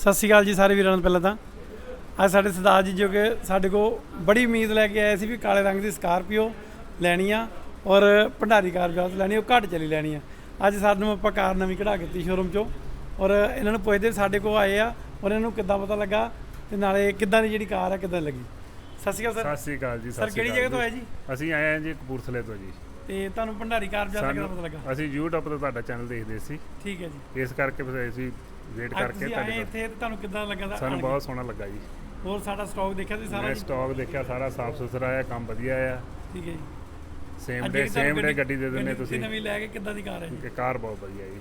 सत श्री अकाल जी सारे वीरों पहले तो अज साढ़े सरदार जी जो कि साढ़े को बड़ी उम्मीद लैके आए थे भी काले रंग की स्कारपिओ लैनी आ और भंडारी कार जो लैनी घट चली लैनी है। अज सानू आप कार नवी कढ़ा की शोरूम चो और इन्होंने पुछते साढ़े को आए आ और इन्होंने किद्दां पता लगा तो नाले किद्दां दी जिहड़ी कार है किद्दां लगी। सत श्री अकाल सर। सत श्री अकाल जी। सर किहड़ी जगह तो आए जी? ਅਸੀਂ ਆਏ ਹਾਂ ਜੀ ਕਪੂਰਥਲੇ ਤੋਂ ਜੀ। ਤੇ ਤੁਹਾਨੂੰ ਭੰਡਾਰੀ ਕਾਰ ਜਿਆਦਾ ਕਿਹਦਾ ਪਤਾ ਲੱਗਾ? ਅਸੀਂ YouTube ਤੋਂ ਤੁਹਾਡਾ ਚੈਨਲ ਦੇਖਦੇ ਸੀ। ਠੀਕ ਹੈ ਜੀ। ਇਸ ਕਰਕੇ ਫਿਰ ਅਸੀਂ ਵੇਟ ਕਰਕੇ ਤੁਹਾਡੇ ਇੱਥੇ ਤੇ ਤੁਹਾਨੂੰ ਕਿੱਦਾਂ ਲੱਗਾ? ਸਾਨੂੰ ਬਹੁਤ ਸੋਹਣਾ ਲੱਗਾ ਜੀ। ਹੋਰ ਸਾਡਾ ਸਟਾਕ ਦੇਖਿਆ ਤੁਸੀਂ ਸਾਰਾ? ਮੈਂ ਸਟਾਕ ਦੇਖਿਆ ਸਾਰਾ ਸਾਫ ਸੁਥਰਾ ਹੈ, ਕੰਮ ਵਧੀਆ ਆ। ਠੀਕ ਹੈ ਜੀ। ਸੇਮ ਡੇ ਗੱਡੀ ਦੇ ਦਿੰਦੇ ਤੁਸੀਂ। ਨਵੀਂ ਲੈ ਕੇ ਕਿੱਦਾਂ ਦੀ ਕਾਰ ਹੈ ਜੀ? ਕਾਰ ਬਹੁਤ ਵਧੀਆ ਜੀ।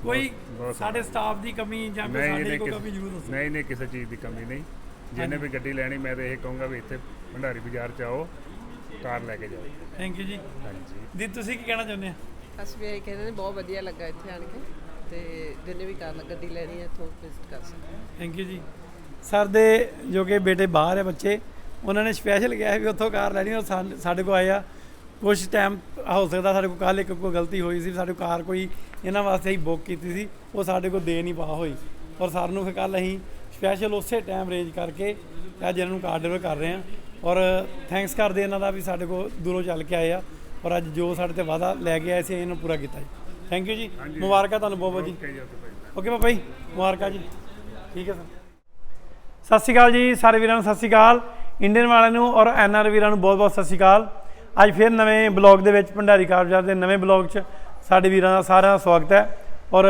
ਕੋਈ ਸਾਡੇ ਸਟਾਫ ਦੀ ਕਮੀ ਜਾਂ ਕੋਈ ਸਾਡੇ ਕੋਈ ਕਮੀ ਜ਼ਰੂਰ ਦੱਸੋ। ਨਹੀਂ ਕਿਸੇ ਚੀਜ਼ ਦੀ ਕਮੀ ਨਹੀਂ। ਜਿਹਨੇ ਵੀ ਗੱਡੀ ਲੈਣੀ ਮੈਂ ਤਾਂ ਇਹ ਕਹੂੰਗਾ ਵੀ ਇੱਥੇ ਭੰਡਾਰੀ ਬਾਜ਼ਾਰ 'ਚ ਆਓ, ਕਾਰ ਲੈ ਕੇ ਜਾਓ। ਥੈਂਕ ਯੂ ਜੀ। ਹਾਂਜੀ ਦੀ ਤੁਸੀਂ ਕੀ ਕਹਿਣਾ ਚਾਹੁੰਦੇ ਆ? ਅਸੀਂ ਵੀ ਇਹ ਕਹਿੰਦੇ ਨੇ ਬਹੁਤ ਵਧੀਆ ਲੱਗਾ ਇੱਥੇ ਆਣ ਕੇ ਤੇ ਜਿਹਨੇ ਵੀ ਕਾਰ ਗੱਡੀ ਲੈਣੀ ਹੈ ਇੱਥੋਂ ਵਿਜ਼ਿਟ ਕਰ ਸਕਦੇ। ਥੈਂਕ ਯੂ ਜੀ। ਸਰ ਦੇ ਜੋ ਕਿ ਬੇਟੇ ਬਾਹਰ ਹੈ ਬੱਚੇ, ਉਹਨਾਂ ਨੇ ਸਪੈਸ਼ਲ ਕਿਹਾ ਵੀ ਉੱਥੋਂ ਕਾਰ ਲੈਣੀ ਔਰ ਸਾਡੇ ਕੋਲ ਆਏ ਆ। ਕੁਛ ਟਾਈਮ ਹੋ ਸਕਦਾ ਸਾਡੇ ਕੋਲ ਕੱਲ੍ਹ ਇੱਕ ਕੋਈ ਗਲਤੀ ਹੋਈ ਸੀ, ਸਾਡੇ ਕਾਰ ਕੋਈ ਇਹਨਾਂ ਵਾਸਤੇ ਹੀ ਬੁੱਕ ਕੀਤੀ ਸੀ, ਉਹ ਸਾਡੇ ਕੋਲ ਦੇ ਨਹੀਂ ਪਾ ਹੋਈ ਔਰ ਸਰ ਨੂੰ ਫਿਰ ਕੱਲ੍ਹ ਅਸੀਂ ਸਪੈਸ਼ਲ ਉਸੇ ਟਾਈਮ ਅਰੇਂਜ ਕਰਕੇ ਅੱਜ ਇਹਨਾਂ ਨੂੰ ਕਾਰ ਡਿਲੀਵਰ ਕਰ ਰਹੇ ਹਾਂ ਔਰ ਥੈਂਕਸ ਕਰਦੇ ਇਹਨਾਂ ਦਾ ਵੀ ਸਾਡੇ ਕੋਲ ਦੂਰੋਂ ਚੱਲ ਕੇ ਆਏ ਆ ਔਰ ਅੱਜ ਜੋ ਸਾਡੇ ਤੇ ਵਾਅਦਾ ਲੈ ਕੇ ਆਏ ਸੀ ਇਹਨੂੰ ਪੂਰਾ ਕੀਤਾ ਜੀ। ਥੈਂਕ ਯੂ ਜੀ। ਮੁਬਾਰਕਾਂ ਤੁਹਾਨੂੰ ਬਹੁਤ ਬਹੁਤ ਜੀ। ਓਕੇ ਬਾਬਾ ਜੀ, ਮੁਬਾਰਕਾਂ ਜੀ। ਠੀਕ ਹੈ ਸਰ। ਸਤਿ ਸ਼੍ਰੀ ਅਕਾਲ ਜੀ ਸਾਰੇ ਵੀਰਾਂ ਨੂੰ। ਸਤਿ ਸ਼੍ਰੀ ਅਕਾਲ ਇੰਡੀਅਨ ਵਾਲਿਆਂ ਨੂੰ ਔਰ NR ਵੀਰਾਂ ਨੂੰ ਬਹੁਤ ਬਹੁਤ ਸਤਿ ਸ਼੍ਰੀ ਅਕਾਲ। ਅੱਜ ਫਿਰ ਨਵੇਂ ਬਲੌਗ ਦੇ ਵਿੱਚ ਭੰਡਾਰੀ ਕਾਰ ਬਾਜ਼ਾਰ ਦੇ ਨਵੇਂ ਬਲੌਗ 'ਚ ਸਾਡੇ ਵੀਰਾਂ ਦਾ ਸਾਰਿਆਂ ਦਾ ਸਵਾਗਤ ਹੈ ਔਰ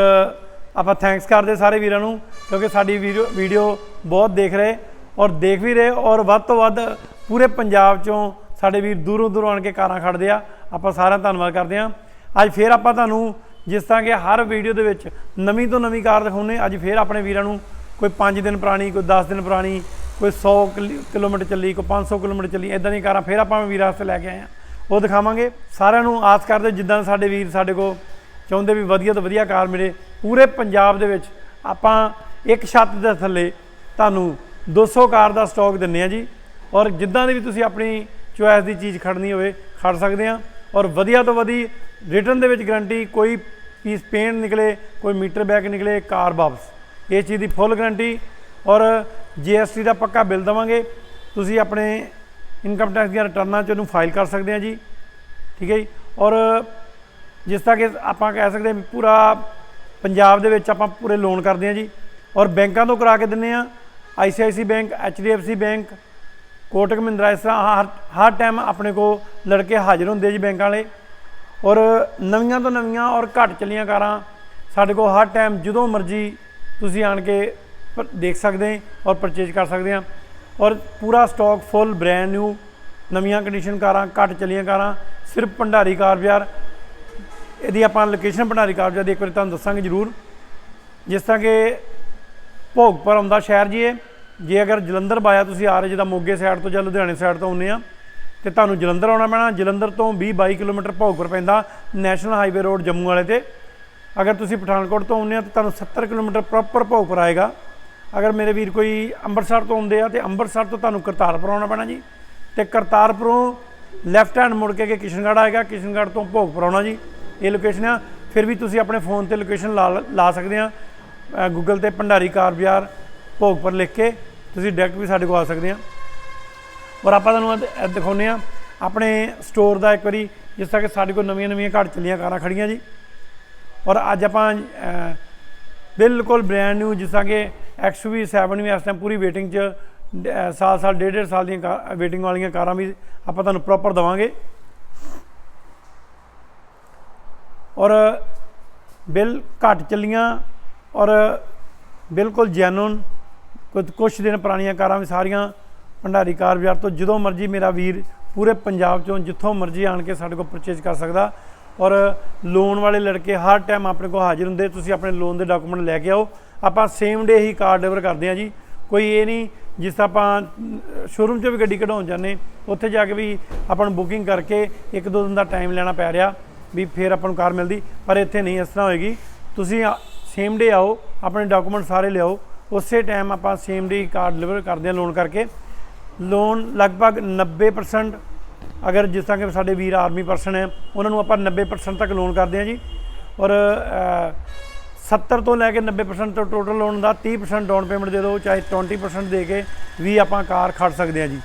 ਆਪਾਂ ਥੈਂਕਸ ਕਰਦੇ ਸਾਰੇ ਵੀਰਾਂ ਨੂੰ ਕਿਉਂਕਿ ਸਾਡੀ ਵੀਡੀਓ ਬਹੁਤ ਦੇਖ ਰਹੇ ਔਰ ਦੇਖ ਵੀ ਰਹੇ ਔਰ ਵੱਧ ਤੋਂ ਵੱਧ ਪੂਰੇ ਪੰਜਾਬ 'ਚੋਂ ਸਾਡੇ ਵੀਰ ਦੂਰੋਂ ਦੂਰੋਂ ਆਣ ਕੇ ਕਾਰਾਂ ਖੜ੍ਹਦੇ ਆ। ਆਪਾਂ ਸਾਰਿਆਂ ਦਾ ਧੰਨਵਾਦ ਕਰਦੇ ਹਾਂ। ਅੱਜ ਫਿਰ ਆਪਾਂ ਤੁਹਾਨੂੰ ਜਿਸ ਤਰ੍ਹਾਂ ਕਿ ਹਰ ਵੀਡੀਓ ਦੇ ਵਿੱਚ ਨਵੀਂ ਤੋਂ ਨਵੀਂ ਕਾਰ ਦਿਖਾਉਂਦੇ, ਅੱਜ ਫਿਰ ਆਪਣੇ ਵੀਰਾਂ ਨੂੰ ਕੋਈ 5 ਦਿਨ ਪੁਰਾਣੀ, ਕੋਈ 10 ਦਿਨ ਪੁਰਾਣੀ, ਕੋਈ 100 ਕਿਲੋਮੀਟਰ ਚੱਲੀ, ਕੋਈ 500 ਕਿਲੋਮੀਟਰ ਚੱਲੀ, ਇੱਦਾਂ ਦੀਆਂ ਕਾਰਾਂ ਫਿਰ ਆਪਾਂ ਵੀਰਾਂ ਵਾਸਤੇ ਲੈ ਕੇ ਆਏ ਹਾਂ, ਉਹ ਦਿਖਾਵਾਂਗੇ। ਸਾਰਿਆਂ ਨੂੰ ਆਸ ਕਰਦੇ ਜਿੱਦਾਂ ਸਾਡੇ ਵੀਰ ਸਾਡੇ ਕੋਲ ਚਾਹੁੰਦੇ ਵੀ ਵਧੀਆ ਤੋਂ ਵਧੀਆ ਕਾਰ ਮਿਲੇ। ਪੂਰੇ ਪੰਜਾਬ ਦੇ ਵਿੱਚ ਆਪਾਂ ਇੱਕ ਛੱਤ ਦੇ ਥੱਲੇ ਤੁਹਾਨੂੰ 200 ਕਾਰ ਦਾ ਸਟਾਕ ਦਿੰਦੇ ਹਾਂ ਜੀ ਔਰ ਜਿੱਦਾਂ ਦੀ ਵੀ ਤੁਸੀਂ ਆਪਣੀ ਚੋਇਸ ਦੀ ਚੀਜ਼ ਖੜਨੀ ਹੋਵੇ ਖੜ ਸਕਦੇ ਹਾਂ ਔਰ ਵਧੀਆ ਤੋਂ ਵਧੀਆ ਰਿਟਰਨ ਦੇ ਵਿੱਚ ਗਰੰਟੀ, ਕੋਈ ਪੀਸ ਪੇਂਟ ਨਿਕਲੇ, ਕੋਈ ਮੀਟਰ ਬੈਕ ਨਿਕਲੇ, ਕਾਰ ਵਾਪਸ, ਇਸ ਚੀਜ਼ ਦੀ ਫੁੱਲ ਗਰੰਟੀ ਔਰ GST ਦਾ ਪੱਕਾ ਬਿੱਲ ਦੇਵਾਂਗੇ। ਤੁਸੀਂ ਆਪਣੇ ਇਨਕਮ ਟੈਕਸ ਦੀਆਂ ਰਿਟਰਨਾਂ 'ਚ ਉਹਨੂੰ ਫਾਈਲ ਕਰ ਸਕਦੇ ਹਾਂ ਜੀ। ਠੀਕ ਹੈ ਜੀ। ਔਰ ਜਿਸ ਤਰ੍ਹਾਂ ਕਿ ਆਪਾਂ ਕਹਿ ਸਕਦੇ ਹਾਂ ਪੂਰਾ ਪੰਜਾਬ ਦੇ ਵਿੱਚ ਆਪਾਂ ਪੂਰੇ ਲੋਨ ਕਰਦੇ ਹਾਂ ਜੀ ਔਰ ਬੈਂਕਾਂ ਤੋਂ ਕਰਾ ਕੇ ਦਿੰਦੇ ਹਾਂ। ICICI bank, HDFC bank, Kotak Mahindra, ਇਸ ਤਰ੍ਹਾਂ ਹਰ ਟਾਈਮ ਆਪਣੇ ਕੋਲ ਲੜਕੇ ਹਾਜ਼ਰ ਹੁੰਦੇ ਜੀ ਬੈਂਕਾਂ ਵਾਲੇ ਔਰ ਨਵੀਆਂ ਤੋਂ ਨਵੀਆਂ ਔਰ ਘੱਟ ਚੱਲੀਆਂ ਕਾਰਾਂ ਸਾਡੇ ਕੋਲ ਹਰ ਟਾਈਮ ਜਦੋਂ ਮਰਜ਼ੀ ਤੁਸੀਂ ਆਣ ਕੇ ਦੇਖ ਸਕਦੇ ਔਰ ਪਰਚੇਜ ਕਰ ਸਕਦੇ ਹਾਂ ਔਰ ਪੂਰਾ ਸਟਾਕ ਫੁੱਲ ਬ੍ਰੈਂਡ ਨਿਊ ਨਵੀਆਂ ਕੰਡੀਸ਼ਨ ਕਾਰਾਂ, ਘੱਟ ਚੱਲੀਆਂ ਕਾਰਾਂ ਸਿਰਫ ਭੰਡਾਰੀ ਕਾਰ ਬਾਜ਼ਾਰ। ਇਹਦੀ ਆਪਾਂ ਲੋਕੇਸ਼ਨ ਭੰਡਾਰੀ ਕਾਰ ਬਾਜ਼ਾਰ ਦੀ ਇੱਕ ਵਾਰੀ ਤੁਹਾਨੂੰ ਦੱਸਾਂਗੇ ਜ਼ਰੂਰ। ਜਿਸ ਤਰ੍ਹਾਂ ਕਿ ਭੋਗਪੁਰ ਆਉਂਦਾ ਸ਼ਹਿਰ ਜੀ ਇਹ, ਜੇ ਅਗਰ ਜਲੰਧਰ ਬਾਇਆ ਤੁਸੀਂ ਆ ਰਹੇ ਜਿੱਦਾਂ ਮੋਗੇ ਸਾਈਡ ਤੋਂ ਜਾਂ ਲੁਧਿਆਣੇ ਸਾਈਡ ਤੋਂ ਆਉਂਦੇ ਆ ਤੇ ਤੁਹਾਨੂੰ ਜਲੰਧਰ ਆਉਣਾ ਪੈਣਾ। ਜਲੰਧਰ ਤੋਂ 20-22 ਕਿਲੋਮੀਟਰ ਭੋਗਪੁਰ ਪੈਂਦਾ ਨੈਸ਼ਨਲ ਹਾਈਵੇ ਰੋਡ ਜੰਮੂ ਵਾਲੇ 'ਤੇ। ਅਗਰ ਤੁਸੀਂ ਪਠਾਨਕੋਟ ਤੋਂ ਆਉਂਦੇ ਆ ਤਾਂ ਤੁਹਾਨੂੰ 70 ਕਿਲੋਮੀਟਰ ਪ੍ਰੋਪਰ ਭੋਗਪੁਰ ਆਏਗਾ। ਅਗਰ ਮੇਰੇ ਵੀਰ ਕੋਈ ਅੰਮ੍ਰਿਤਸਰ ਤੋਂ ਆਉਂਦੇ ਆ ਤਾਂ ਅੰਮ੍ਰਿਤਸਰ ਤੋਂ ਤੁਹਾਨੂੰ ਕਰਤਾਰਪੁਰ ਆਉਣਾ ਪੈਣਾ ਜੀ ਅਤੇ ਕਰਤਾਰਪੁਰੋਂ ਲੈਫਟ ਹੈਂਡ ਮੁੜ ਕੇ ਕਿਸ਼ਨਗੜ੍ਹ ਆਏਗਾ, ਕਿਸ਼ਨਗੜ੍ਹ ਤੋਂ ਭੋਗਪੁਰ ਆਉਣਾ ਜੀ। ਇਹ ਲੋਕੇਸ਼ਨ ਆ। ਫਿਰ ਵੀ ਤੁਸੀਂ ਆਪਣੇ ਫੋਨ 'ਤੇ ਲੋਕੇਸ਼ਨ ਲਾ ਸਕਦੇ ਆ, ਗੂਗਲ 'ਤੇ ਭੰਡਾਰੀ ਕਾਰ ਬਾਜ਼ਾਰ ਭੋਗਪੁਰ ਲਿਖ ਕੇ ਤੁਸੀਂ ਡਾਇਰੈਕਟ ਵੀ ਸਾਡੇ ਕੋਲ ਆ ਸਕਦੇ ਆ। ਔਰ ਆਪਾਂ ਤੁਹਾਨੂੰ ਦਿਖਾਉਂਦੇ ਹਾਂ ਆਪਣੇ ਸਟੋਰ ਦਾ ਇੱਕ ਵਾਰੀ, ਜਿਸ ਤਰ੍ਹਾਂ ਕਿ ਸਾਡੇ ਕੋਲ ਨਵੀਆਂ ਘੱਟ ਚੱਲੀਆਂ ਕਾਰਾਂ ਖੜੀਆਂ ਜੀ ਔਰ ਅੱਜ ਆਪਾਂ ਬਿਲਕੁਲ ਬ੍ਰੈਂਡ ਨਿਊ ਜਿਸ ਤਰ੍ਹਾਂ ਕਿ XUV7 ਵੀ ਇਸ ਟਾਈਮ ਪੂਰੀ ਵੇਟਿੰਗ 'ਚ, ਸਾਲ ਡੇਢ ਸਾਲ ਦੀਆਂ ਵੇਟਿੰਗ ਵਾਲੀਆਂ ਕਾਰਾਂ ਵੀ ਆਪਾਂ ਤੁਹਾਨੂੰ ਪ੍ਰੋਪਰ ਦੇਵਾਂਗੇ ਔਰ ਬਿੱਲ ਘੱਟ ਚੱਲੀਆਂ ਔਰ ਬਿਲਕੁਲ ਜੈਨੂਨ ਕੁਛ ਦਿਨ ਪੁਰਾਣੀਆਂ ਕਾਰਾਂ ਵੀ ਸਾਰੀਆਂ ਭੰਡਾਰੀ ਕਾਰ ਬਾਜ਼ਾਰ ਤੋਂ ਜਦੋਂ ਮਰਜ਼ੀ ਮੇਰਾ ਵੀਰ ਪੂਰੇ ਪੰਜਾਬ 'ਚੋਂ ਜਿੱਥੋਂ ਮਰਜ਼ੀ ਆਣ ਕੇ ਸਾਡੇ ਕੋਲ ਪਰਚੇਜ਼ ਕਰ ਸਕਦਾ ਔਰ ਲੋਨ ਵਾਲੇ ਲੜਕੇ ਹਰ ਟਾਈਮ ਆਪਣੇ ਕੋਲ ਹਾਜ਼ਰ ਹੁੰਦੇ। ਤੁਸੀਂ ਆਪਣੇ ਲੋਨ ਦੇ ਡਾਕੂਮੈਂਟ ਲੈ ਕੇ ਆਓ, ਆਪਾਂ ਸੇਮ ਡੇ ਹੀ ਕਾਰ ਡਿਲੀਵਰ ਕਰਦੇ ਹਾਂ ਜੀ। ਕੋਈ ਇਹ ਨਹੀਂ ਜਿਸ ਤਰ੍ਹਾਂ ਆਪਾਂ ਸ਼ੋਰੂਮ 'ਚੋਂ ਵੀ ਗੱਡੀ ਕਢਾਉਣ ਜਾਂਦੇ ਉੱਥੇ ਜਾ ਕੇ ਵੀ ਆਪਾਂ ਨੂੰ ਬੁਕਿੰਗ ਕਰਕੇ 1-2 ਦਿਨ ਦਾ ਟਾਈਮ ਲੈਣਾ ਪੈ ਰਿਹਾ ਵੀ ਫਿਰ ਆਪਾਂ ਨੂੰ ਕਾਰ ਮਿਲਦੀ, ਪਰ ਇੱਥੇ ਨਹੀਂ ਇਸ ਤਰ੍ਹਾਂ ਹੋਏਗੀ। ਤੁਸੀਂ ਸੇਮ ਡੇ ਆਓ, ਆਪਣੇ ਡਾਕੂਮੈਂਟ ਸਾਰੇ ਲਿਆਓ, ਉਸੇ ਟਾਈਮ ਆਪਾਂ ਸੇਮ ਡੇ ਕਾਰ ਡਿਲੀਵਰ ਕਰਦੇ ਹਾਂ ਲੋਨ ਕਰਕੇ। ਲੋਨ ਲਗਭਗ 90% ਅਗਰ ਜਿਸ ਤਰ੍ਹਾਂ ਕਿ ਸਾਡੇ ਵੀਰ ਆਰਮੀ ਪਰਸਨ ਹੈ ਉਹਨਾਂ ਨੂੰ ਆਪਾਂ 90% ਤੱਕ ਲੋਨ ਕਰਦੇ ਹਾਂ ਜੀ ਔਰ 70 ਤੋਂ ਲੈ ਕੇ 90% ਤੋਂ ਟੋਟਲ ਲੋਨ ਦਾ 30% ਡਾਊਨ ਪੇਮੈਂਟ ਦੇ ਦਿਓ, ਚਾਹੇ 20% ਦੇ ਕੇ ਵੀ ਆਪਾਂ ਕਾਰ ਖੜ ਸਕਦੇ ਹਾਂ ਜੀ।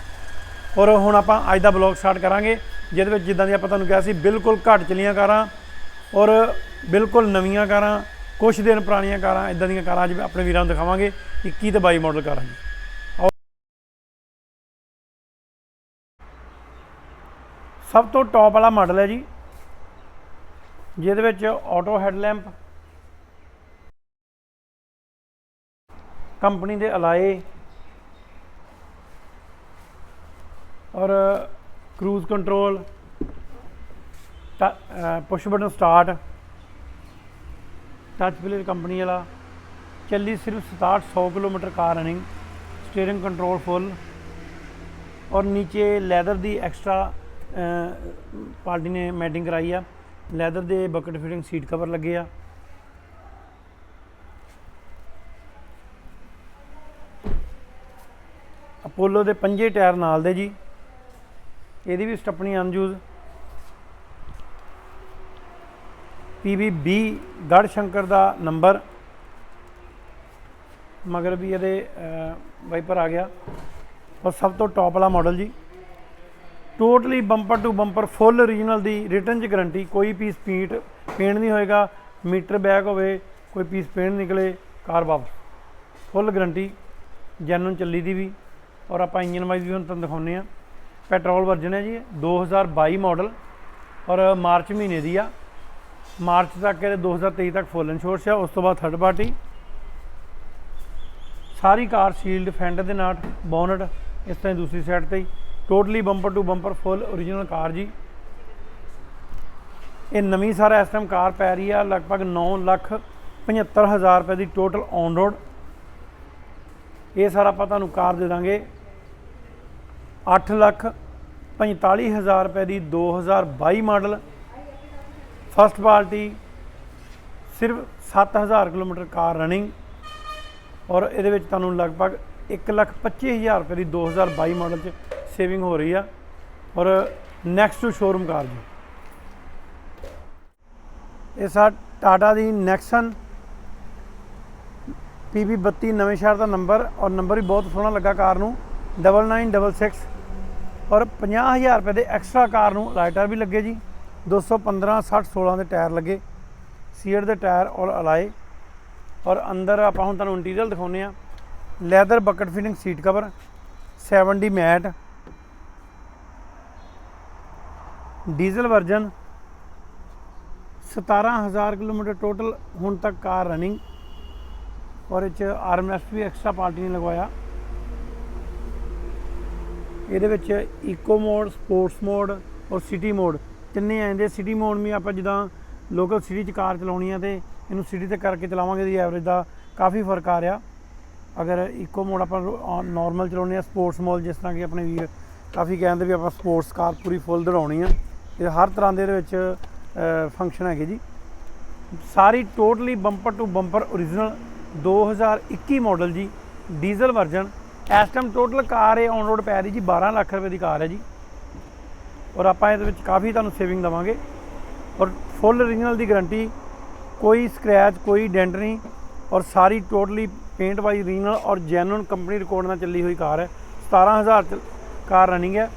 ਔਰ ਹੁਣ ਆਪਾਂ ਅੱਜ ਦਾ ਬਲੌਗ ਸਟਾਰਟ ਕਰਾਂਗੇ, ਜਿਹਦੇ ਵਿੱਚ ਜਿੱਦਾਂ ਦੀ ਆਪਾਂ ਤੁਹਾਨੂੰ ਕਿਹਾ ਸੀ ਬਿਲਕੁਲ ਘੱਟ ਚਲੀਆਂ ਕਾਰਾਂ ਔਰ ਬਿਲਕੁਲ ਨਵੀਆਂ ਕਾਰਾਂ, ਕੁਛ ਦਿਨ ਪੁਰਾਣੀਆਂ ਕਾਰਾਂ, ਇਦਾਂ ਦੀਆਂ ਕਾਰਾਂ ਅੱਜ ਆਪਣੇ ਵੀਰਾਂ ਨੂੰ ਦਿਖਾਵਾਂਗੇ। 21 ਤੇ 22 ਮਾਡਲ ਕਾਰਾਂ ਜੀ। ਸਭ ਤੋਂ ਟੌਪ ਵਾਲਾ ਮਾਡਲ ਹੈ ਜੀ, ਜਿਹਦੇ ਵਿੱਚ ਆਟੋ ਹੈਡਲੈਂਪ, ਕੰਪਨੀ ਦੇ ਅਲਾਏ ਔਰ cruise control, push button start, touch player company वाला, चली सिर्फ 67-100 kilometre car running, steering control full और नीचे लैदर दी एक्स्ट्रा पार्टी ने मैटिंग कराई आ, लैदर दे बकेट फिटिंग सीट कवर लगे आ। अपोलो दे 5 टायर नाल दे जी, ਇਹਦੀ ਵੀ ਸਟੱਪਣੀ ਅਨਯੂਜ਼। PB20 ਗੜ ਸ਼ੰਕਰ ਦਾ ਨੰਬਰ, ਮਗਰ ਵੀ ਇਹਦੇ ਵਾਈਪਰ ਆ ਗਿਆ। ਔਰ ਸਭ ਤੋਂ ਟੌਪ ਵਾਲਾ ਮਾਡਲ ਜੀ, totally bumper to bumper full original ਦੀ ਰਿਟਰਨ 'ਚ ਗਰੰਟੀ, ਕੋਈ ਪੀਸ ਪੇਂਟ ਨਹੀਂ ਹੋਏਗਾ, ਮੀਟਰ ਬੈਕ ਹੋਵੇ, ਕੋਈ ਪੀਸ ਪੇਂਟ ਨਿਕਲੇ ਕਾਰ ਵਾਪਸ, ਫੁੱਲ ਗਰੰਟੀ, ਜੈਨੂਨ ਚੱਲੀ ਦੀ ਵੀ। ਔਰ ਆਪਾਂ ਇੰਜਨ ਵਾਈਜ਼ ਵੀ ਹੁਣ ਤੁਹਾਨੂੰ ਦਿਖਾਉਂਦੇ ਹਾਂ। ਪੈਟਰੋਲ ਵਰਜਨ है जी, 2022 मॉडल और मार्च महीने दी आ, मार्च तक 2023 तक फुल इंश्योरेंस है, उस तो बाद थर्ड पार्टी। सारी कार सील्ड, फेंट दे नाट, बोनट इस तरह दूसरी साइड से totally bumper to bumper full original car जी। ये नवीं सारा इस टाइम कार पै रही है लगभग 9,75,000 रुपए की टोटल ऑन रोड। ये सारा आप तुहानूं कार दे देंगे 8,45,000 रुपए की 2022 मॉडल, फस्ट पार्टी, सिर्फ 7,000 किलोमीटर कार रनिंग और ये लगभग 1,25,000 रुपए की 2022 मॉडल च सेविंग हो रही है। और नैक्सट टू शोरूम कार जी, ये टाटा दी नैक्सन PB32 नवें शहर का नंबर, और नंबर भी बहुत सोहना लगा कार नूं, 9966 और 50,000 रुपए के एक्सट्रा कार नूं लाइटर भी लगे जी। 215 60 16 के टायर लगे, सीएट के टायर और अलाए। और अंदर आप हुण तुहानूं इंटीरियर दिखाउने आ, leather bucket fitting seat cover, 70 mat, diesel version, 17,000 kilometre total हुण तक कार रनिंग। और इस आर्मरेस्ट भी एक्स्ट्रा पार्टी ने लगवाया। ਇਹਦੇ ਵਿੱਚ इको मोड, स्पोर्ट्स मोड और सिटी मोड ਤਿੰਨੇ ਆਉਂਦੇ। सिटी मोड भी आप जिदा लोकल सिटी कार चलानी है तो इनू सिटी ते करके चलावांगे दी एवरेज का काफ़ी फर्क आ रहा। अगर इको मोड आप नॉर्मल चलाने, स्पोर्ट्स मोड जिस तरह कि अपने वीर काफ़ी कहते भी आप स्पोर्ट्स कार पूरी फुल दौड़ानी है, ये हर तरह के फंक्शन है जी। सारी totally bumper to bumper original 2021 model जी, डीजल वर्जन। इस टाइम टोटल कार है ऑन रोड पै रही जी 12 लाख रुपए की कार है जी। और आप काफ़ी तुहानूं सेविंग देवांगे और फुल ओरिजिनल की गारंटी, कोई स्क्रैच कोई डेंट नहीं। और सारी टोटली पेंट वाइज ओरिजिनल और जैनुअन कंपनी रिकॉर्ड नाल चली हुई कार है। 17,000 कार रनिंग है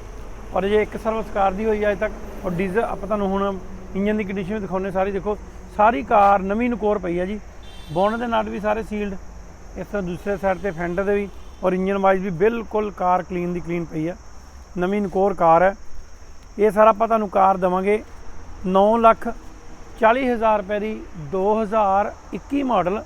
और ये एक सर्विस कार दी हुई है अज तक। और डीजल आप तुहानूं हुण इंजन की कंडीशन भी दिखाउने सारी, देखो सारी कार नवीं नकोर पई है जी। बोनट के नट भी सारे सील्ड, इस तरह दूसरे साइड पर फेंडर दे भी, और इंजन वाइज भी बिल्कुल कार क्लीन दी क्लीन पई है, नवीं नकोर कार है। ये सारा आप तुहानूं कार देवांगे 9,40,000 रुपए की 2021 मॉडल।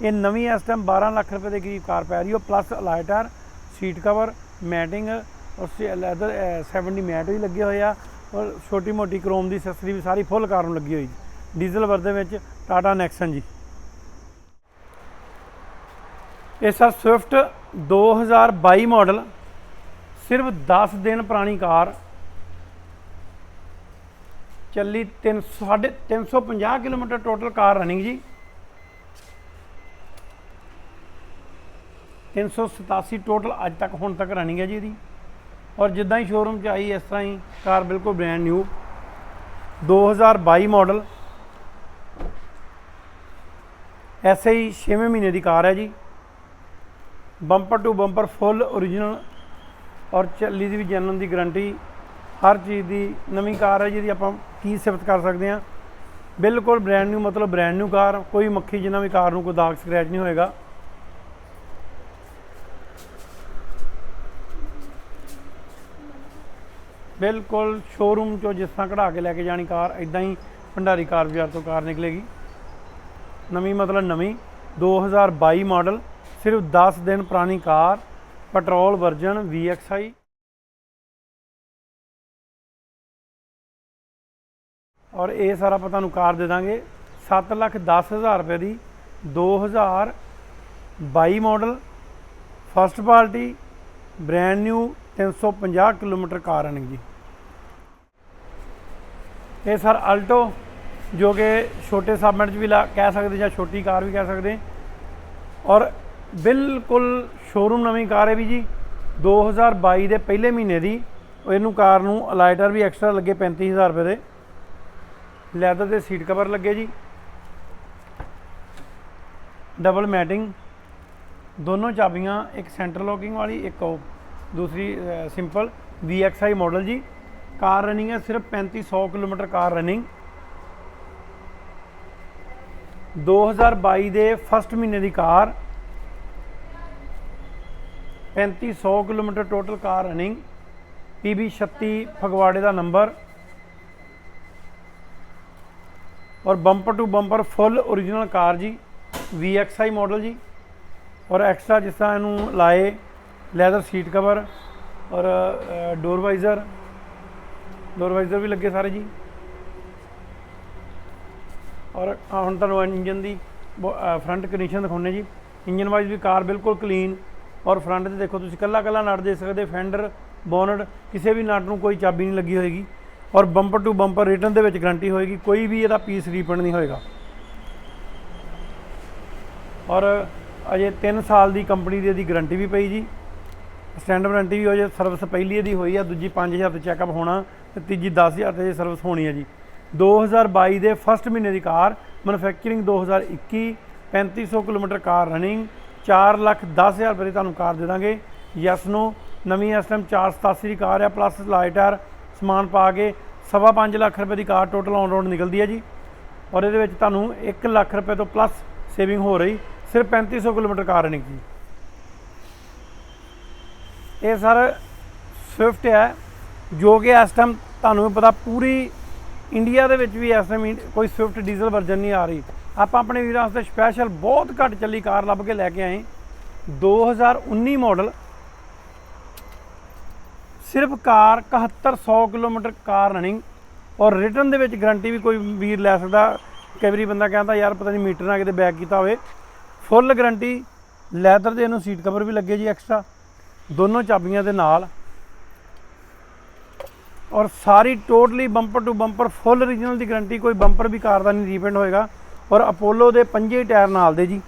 ये नवीं इस टाइम 12 लाख रुपए के करीब कार पै रही है, प्लस अलाय टायर, सीट कवर, मैटिंग और लैदर 70 मैट भी लगे हुए हैं। और छोटी मोटी क्रोम की एक्सेसरी भी सारी फुल कार में लगी हुई। डीजल वर्जन में टाटा नैक्सन जी। ये सर स्विफ्ट 2022 मॉडल, सिर्फ 10 दिन पुरानी कार, चली 350 किलोमीटर टोटल कार रनिंग जी। 387 टोटल अज तक हुण तक रनिंग है जी इसकी। और जिदा ही शोरूम च आई इस तरह ही कार बिल्कुल ब्रांड न्यू 2022 मॉडल। ਐਸੇ ਹੀ 6ਵੇਂ ਮਹੀਨੇ ਦੀ ਕਾਰ ਹੈ ਜੀ। Bumper to bumper full original ਔਰ ਚੱਲੀ ਦੀ ਵੀ ਜੈਨੂਨ ਦੀ ਗਰੰਟੀ, ਹਰ ਚੀਜ਼ ਦੀ ਨਵੀਂ ਕਾਰ ਹੈ ਜਿਹਦੀ ਆਪਾਂ ਕੀ ਸਿਫਤ ਕਰ ਸਕਦੇ ਹਾਂ। ਬਿਲਕੁਲ ਬ੍ਰੈਂਡ ਨਿਊ, ਮਤਲਬ ਬ੍ਰੈਂਡ ਨਿਊ ਕਾਰ, ਕੋਈ ਮੱਖੀ ਜਿੰਨਾ ਵੀ ਕਾਰ ਨੂੰ ਕੋਈ ਦਾਗ ਸਕ੍ਰੈਚ ਨਹੀਂ ਹੋਏਗਾ। ਬਿਲਕੁਲ ਸ਼ੋਰੂਮ ਚੋਂ ਜਿਸ ਤਰ੍ਹਾਂ ਕਢਾ ਕੇ ਲੈ ਕੇ ਜਾਣੀ ਕਾਰ, ਇਦਾਂ ਹੀ ਭੰਡਾਰੀ ਕਾਰ ਬਾਜ਼ਾਰ ਤੋਂ ਕਾਰ ਨਿਕਲੇਗੀ। ਨਵੀਂ ਮਤਲਬ ਨਵੀਂ 2022 ਮਾਡਲ, ਸਿਰਫ 10 ਦਿਨ ਪੁਰਾਣੀ ਕਾਰ, ਪੈਟਰੋਲ ਵਰਜਨ VXI। ਔਰ ਇਹ ਸਾਰਾ ਆਪਾਂ ਤੁਹਾਨੂੰ ਕਾਰ ਦੇ ਦਾਂਗੇ 7,10,000 ਰੁਪਏ ਦੀ, 2022 model, first party, brand new, 350 kilometre car running ਜੀ। ਇਹ ਸਰ ਅਲਟੋ, ਜੋ ਕਿ ਛੋਟੇ ਸਬਮੈਂਟ 'ਚ ਵੀ ਕਹਿ ਸਕਦੇ ਜਾਂ ਛੋਟੀ ਕਾਰ ਵੀ ਕਹਿ ਸਕਦੇ। ਔਰ ਬਿਲਕੁਲ ਸ਼ੋਰੂਮ ਨਵੀਂ ਕਾਰ ਹੈ ਵੀ ਜੀ, 2022 ਦੇ ਪਹਿਲੇ ਮਹੀਨੇ ਦੀ। ਇਹਨੂੰ ਕਾਰ ਨੂੰ ਅਲਾਈਟਰ ਵੀ ਐਕਸਟਰਾ ਲੱਗੇ 35,000 ਰੁਪਏ ਦੇ। ਲੈਦਰ ਦੇ ਸੀਟ ਕਵਰ ਲੱਗੇ ਜੀ, ਡਬਲ ਮੈਟਿੰਗ, ਦੋਨੋਂ ਚਾਬੀਆਂ, ਇੱਕ ਸੈਂਟਰ ਲੌਕਿੰਗ ਵਾਲੀ, ਇੱਕ दूसरी सिंपल। VXI मॉडल जी। कार रनिंग है सिर्फ 3500 किलोमीटर कार रनिंग। 2022 ਦੇ फस्ट महीने की car, 3500 kilometre total car running. PB 36 फगवाड़े का नंबर और bumper to bumper full original car जी। VXI मॉडल जी। और एक्स्ट्रा जिस तरह इनू लाए लैदर सीट कवर और डोर वाइज़र भी लगे सारे जी। और हम तुहानूं इंजन की फ्रंट कंडीशन दिखाने जी। इंजन वाइज भी कार बिल्कुल क्लीन और फ्रंट से देखो तुसीं कल्ला कल्ला नट दे सकते, फेंडर बोनट किसी भी नट नूं कोई चाबी नहीं लगी होएगी। और बंपर टू बंपर रिटर्न दे विच गारंटी होएगी, कोई भी इहदा पीस रीफंड नहीं होएगा। और अजे 3 साल की कंपनी की इहदी गारंटी भी पई जी। स्टैंड वारंटी भी हो जाए, सर्विस पहली यदी हुई है, दूजी 5000 तो चैकअप होना, तो तीजी 10,000 तो सर्विस होनी है जी। 2022 के फस्ट महीने की car, manufacturing 2021, 3500 kilometre car running, 4,10,000 रुपये की कार दे देंगे। यस नो नवीं इस टाइम 487 की कार है, प्लस लाइट टायर समान पा के 5.25 लाख रुपये की कार टोटल ऑन रोड निकलती है जी। और ये 1 लाख रुपये तो प्लस सेविंग हो रही, सिर्फ 3500 किलोमीटर कार रनिंग की। ये सर स्विफ्ट है, जो कि इस टाइम तुहानूं पता पूरी इंडिया दे विच भी इस टाइम कोई स्विफ्ट डीजल वर्जन नहीं आ रही। आप अपने वीरां वास्ते स्पैशल बहुत घट चली कार लभ के लैके आए। 2019 मॉडल, सिर्फ कार 7100 किलोमीटर कार रनिंग। और रिटर्न दे विच गारंटी भी कोई वीर लै सकदा। कई बारी बंदा कहता यार पता नहीं मीटर ना किते बैक कीता होवे, फुल गारंटी। लैदर दे इहनूं सीट कवर भी लगे जी एक्स्ट्रा, दोनों चाबियां दे नाल। और सारी totally bumper to bumper full original की गारंटी, कोई बंपर भी कार का नहीं रीपेंट होएगा। और अपोलो के 5 टायर नाल दे जी।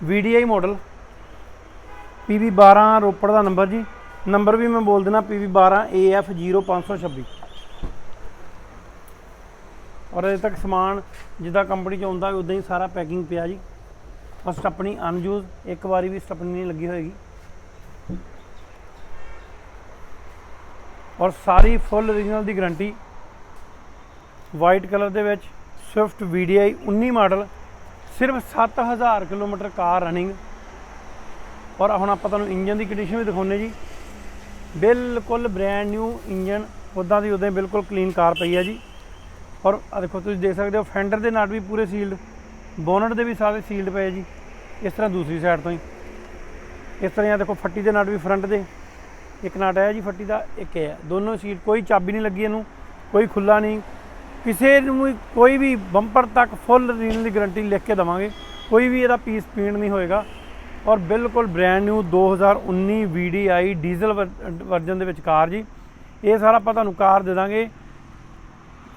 VDI मॉडल, PB 12 रोपड़ का नंबर जी। नंबर भी मैं बोल देना, PB 12 AF 0526। और अजे तक समान जिदा कंपनी च आउंदा उदां ही सारा पैकिंग पिया जी। और स्टपनी अनयूज, एक बारी भी स्टपनी नहीं लगी होएगी। और सारी फुल ओरिजिनल की गारंटी। वाइट कलर के विच स्विफ्ट VDI 19 मॉडल, सिर्फ 7000 किलोमीटर कार रनिंग। और हुण आपां तुहानूं इंजन की कंडीशन भी दिखाउने जी। बिल्कुल ब्रैंड न्यू इंजन, उदां दी उदां बिल्कुल क्लीन कार पई है जी। और देखो तुसीं देख सकते हो फेंडर के नट भी पूरे सील्ड, बोनट के भी सारे सील्ड पे जी। इस तरह दूसरी साइड तो ही इस तरह देखो फट्टी के नट भी फ्रंट दे, एक नट है जी फट्टी का, एक है। दोनों सीट, कोई चाबी नहीं लगी इनू, कोई खुला नहीं, किसी कोई भी बंपर तक फुल ओरिजिनल की गारंटी लिख के देवांगे, कोई भी इहदा पीस पीण नहीं होएगा। और बिल्कुल brand new 2019 VDI diesel version दे विच कार जी। ये सारा आपां तुहानूं कार दे दांगे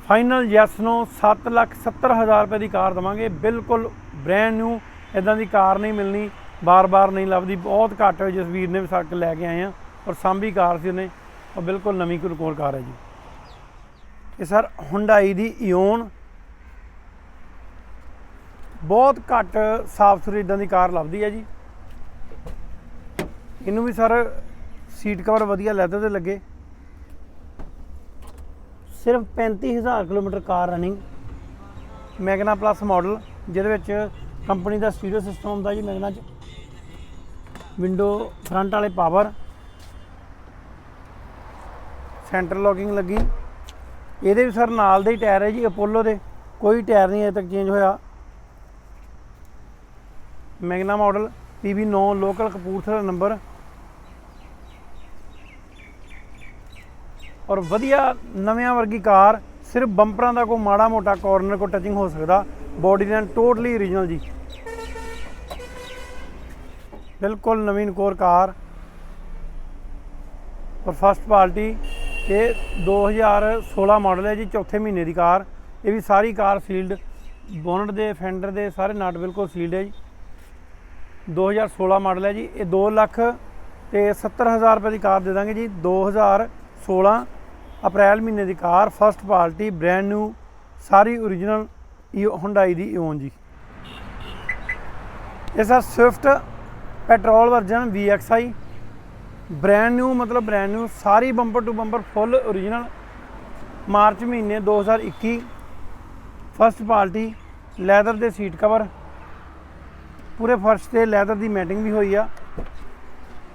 फाइनल यस नो 7,70,000 रुपये की कार देवांगे, बिल्कुल ब्रैंड न्यू। इदां दी कार नहीं मिलनी, बार बार नहीं लभदी, बहुत घट है। जिस वीर ने भी सक लैके आए हैं और सांभी कार से उन्हें, और बिल्कुल नवीं कोल कार है जी। ये सर हुंडई दी इओन ਬਹੁਤ ਘੱਟ ਸਾਫ ਸੁਥਰੀ ਇਦਾਂ ਦੀ ਕਾਰ ਲੱਭਦੀ ਹੈ ਜੀ। ਇਹਨੂੰ ਵੀ ਸਰ ਸੀਟ ਕਵਰ ਵਧੀਆ ਲੈਦਰ ਦੇ ਲੱਗੇ। ਸਿਰਫ 35,000 kilometre car running, Magna plus model, ਜਿਹਦੇ ਵਿੱਚ ਕੰਪਨੀ ਦਾ ਸਟੀਰੀਓ ਸਿਸਟਮ ਹੁੰਦਾ ਜੀ ਮੈਗਨਾ 'ਚ, ਵਿੰਡੋ ਫਰੰਟ ਵਾਲੇ ਪਾਵਰ, ਸੈਂਟਰ ਲੌਕਿੰਗ ਲੱਗੀ। ਇਹਦੇ ਵੀ ਸਰ ਨਾਲ ਦੇ ਹੀ ਟਾਇਰ ਹੈ ਜੀ ਅਪੋਲੋ ਦੇ, ਕੋਈ ਟਾਇਰ ਨਹੀਂ ਅਜੇ ਤੱਕ ਚੇਂਜ ਹੋਇਆ। Magna model PB9 local Kapurthala number, ਔਰ ਵਧੀਆ ਨਵਿਆਂ ਵਰਗੀ ਕਾਰ। ਸਿਰਫ ਬੰਪਰਾਂ ਦਾ ਕੋਈ ਮਾੜਾ ਮੋਟਾ ਕਾਰਨਰ ਕੋ ਟਚਿੰਗ ਹੋ ਸਕਦਾ, ਬੋਡੀ ਨਾਲ ਟੋਟਲੀ ਓਰੀਜਨਲ ਜੀ, ਬਿਲਕੁਲ ਨਵੀਨ ਕੋਰ ਕਾਰ ਔਰ ਫਸਟ ਪਾਰਟੀ। ਇਹ 2016 ਮਾਡਲ ਹੈ ਜੀ, ਚੌਥੇ ਮਹੀਨੇ ਦੀ ਕਾਰ। ਇਹ ਵੀ ਸਾਰੀ ਕਾਰ ਸੀਲਡ, ਬੋਨਟ ਦੇ ਫੈਂਡਰ ਦੇ ਸਾਰੇ ਨਟ ਬਿਲਕੁਲ ਸੀਲਡ ਹੈ ਜੀ। 2016 ਮਾਡਲ ਹੈ ਜੀ। ਇਹ 2,70,000 ਰੁਪਏ ਦੀ ਕਾਰ ਦੇ ਦਾਂਗੇ ਜੀ। 2016 ਅਪ੍ਰੈਲ ਮਹੀਨੇ ਦੀ car, first party, brand new, ਸਾਰੀ ਓਰੀਜਨਲ ਹੁੰਡਾਈ ਦੀ ਓਨ ਜੀ। ਇਹ sir Swift petrol version VXI, brand new, ਮਤਲਬ ਬ੍ਰੈਂਡ ਨਿਊ, ਸਾਰੀ bumper to bumper full original, March ਮਹੀਨੇ 2021, ਫਸਟ ਪਾਰਟੀ, ਲੈਦਰ ਦੇ ਸੀਟ ਕਵਰ, ਪੂਰੇ ਫਰਸ਼ ਤੇ ਲੈਦਰ ਦੀ ਮੈਟਿੰਗ ਵੀ ਹੋਈ ਆ,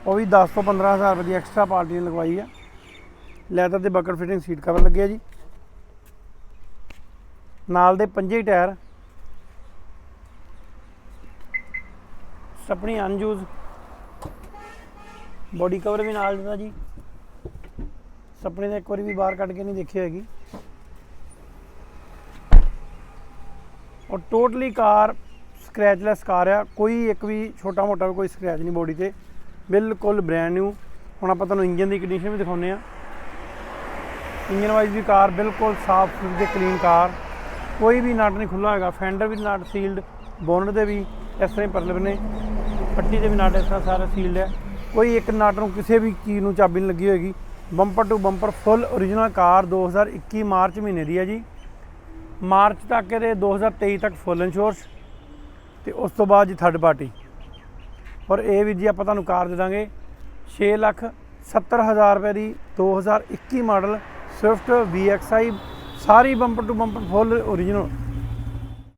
ਉਹ ਵੀ 10 ਤੋਂ 15,000 ਰੁਪਏ ਦੀ ਐਕਸਟਰਾ ਪਾਰਟੀ ਨੇ ਲਗਵਾਈ ਆ। ਲੈਦਰ ਦੇ ਬਕਟ ਫਿਟਿੰਗ ਸੀਟ ਕਵਰ ਲੱਗੇ ਆ ਜੀ, ਨਾਲ ਦੇ 5 ਟਾਇਰ, ਸਪਣੀ ਅਨਯੂਜ਼, ਬੋਡੀ ਕਵਰ ਵੀ ਨਾਲ ਦਿੱਤਾ ਜੀ। ਸਪਣੀ ਦਾ ਇੱਕ ਵਾਰੀ ਵੀ ਬਾਹਰ ਕੱਢ ਕੇ ਨਹੀਂ ਦੇਖੀ ਹੋਏਗੀ। ਔਰ ਟੋਟਲੀ ਕਾਰ ਸਕ੍ਰੈਚਲੈਸ ਕਾਰ ਆ, ਕੋਈ ਇੱਕ ਵੀ ਛੋਟਾ ਮੋਟਾ ਕੋਈ ਸਕ੍ਰੈਚ ਨਹੀਂ ਬੋਡੀ ਤੇ, ਬਿਲਕੁਲ ਬ੍ਰੈਂਡ ਨਿਊ। ਹੁਣ ਆਪਾਂ ਤੁਹਾਨੂੰ ਇੰਜਨ ਦੀ ਕੰਡੀਸ਼ਨ ਵੀ ਦਿਖਾਉਂਦੇ ਆ। ਇੰਜਨ ਵਾਈਜ਼ ਵੀ ਕਾਰ ਬਿਲਕੁਲ ਸਾਫ ਸੁਥਰੀ ਤੇ ਕਲੀਨ ਕਾਰ, ਕੋਈ ਵੀ ਨਟ ਨਹੀਂ ਖੁੱਲ੍ਹਾ ਹੈਗਾ। ਫੈਂਡਰ ਵੀ ਨਟ ਸੀਲਡ, ਬੋਨਟ ਦੇ ਵੀ ਇਸ ਤਰ੍ਹਾਂ ਹੀ ਪਰਲੇ ਬੰਨੇ, ਪੱਟੀ ਦੇ ਵੀ ਨਟ ਇਸ ਤਰ੍ਹਾਂ ਸਾਰਾ ਸੀਲਡ ਹੈ। ਕੋਈ ਇੱਕ ਨਟ ਨੂੰ ਕਿਸੇ ਵੀ ਚੀਜ਼ ਨੂੰ ਚਾਬੀ ਨਹੀਂ ਲੱਗੀ ਹੋਏਗੀ। Bumper to bumper full original car 2021 March ਮਹੀਨੇ ਦੀ ਹੈ ਜੀ। ਮਾਰਚ ਤੱਕ ਇਹਦੇ 2023 ਤੱਕ ਫੁੱਲ ਇੰਸ਼ੋਰੈਂਸ, ਤੇ ਉਸ ਤੋਂ ਬਾਅਦ ਜੀ ਥਰਡ ਪਾਰਟੀ। ਔਰ ਇਹ ਵੀ ਜੀ ਆਪਾਂ ਤੁਹਾਨੂੰ ਕਾਰ ਦੇ ਦਾਂਗੇ 6,70,000 ਰੁਪਏ ਦੀ 2021 ਮਾਡਲ ਸਵਿਫਟ VXI, ਸਾਰੀ bumper to bumper full original.